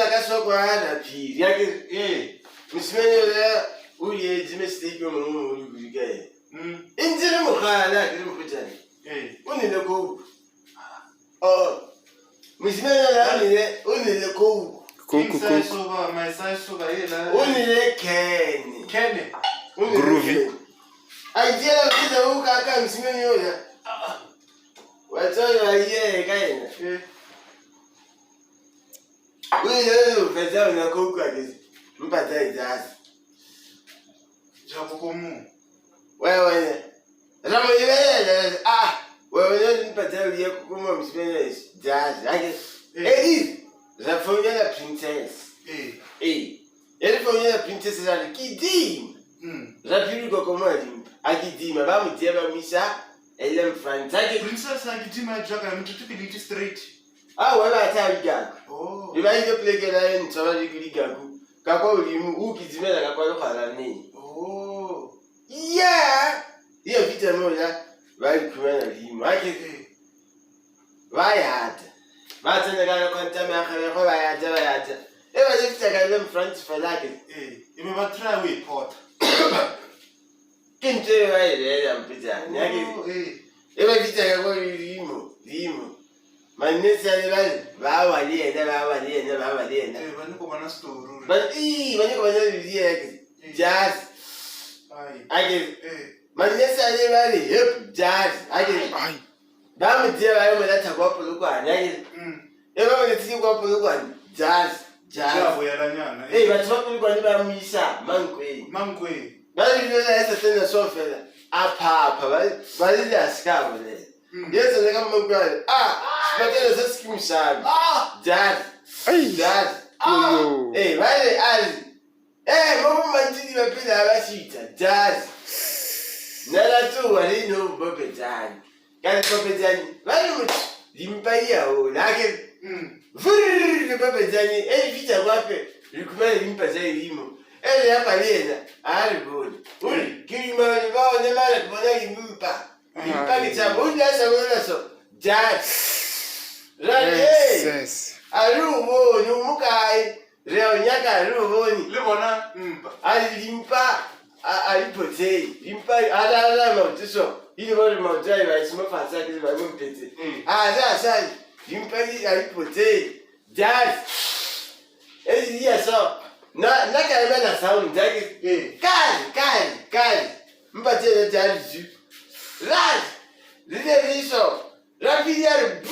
la kasoko ana pili yake msimeni la uye mistake yo mu ulugaye injiri mukhala kiri mukutani unile ko msimeni la unile ko Sai soba, mas sai soba ela. Unile Ken. Groovy. Ajela kiza ukaka msimeni yoya. Watoyo aye kaina. Wewe ufeza unakoka kizi. Mpata izazi. Jabu komu. Wewe. Ramo yele. Wewe mpata uliye kukuma msimeni izazi. Ake. Zafonya la princess. Fonya la princess la kidim. Zapiru go komadi. Akidima ba mutie ba misa. Elle mfrance. Princess akidima jaga mtutupi straight. Wala atawiga. Iba ile plege la en tsoba ligaku. Kakwa ulimu ukizimela kakwa lokhala ni. Yeah. Iyo vita moja bali kumena limu. Ake. Vayata. Matene kana kwanta me akhare ko bayaja. Eba lifta ka lem front for like. Ime ba try we pot. Kinte waile ya mpita. Nyaki. Eba vita ka ko limo. Manesa le ba wali enda. Bani ko bana store. Bani ko bana liye yake. Jazz. Age. Manesa le bali hip jazz. Age. Damu dia bayo mleta kwa polukwa nyaki. Eba mleti kwa polukwa jazz. Jabo ya lanyana. Watu wapo polukwa ni ba muisa mankwe. Bali ndio esa tena sofela. Apa bali ya skabo le. Yeso le kama mankwe. Sipatele sasa kimshabi. Jazz. Jazz. Bali ali. Mambo mantini mapenda abashita jazz. Nala tu wali no bope jazz. Kana popezani bali mutu limpaya lake vurr popezani vita wape likumana limpazai limo hapa lena aliboni kilima libao ne mala kubona limpa kitabu unasa wala so jazz yes alumo numukai leo nyaka aluboni libona alimpa alipotei limpa ala mautuso ili wale maudai wa isima fasa kizi wa mpete. Sasa limpagi alipotei. Jazz. Dia so. Na kaima na sound jazz. Kali. Mpate na jazz. Raz. Lile viso. Rapidi ya.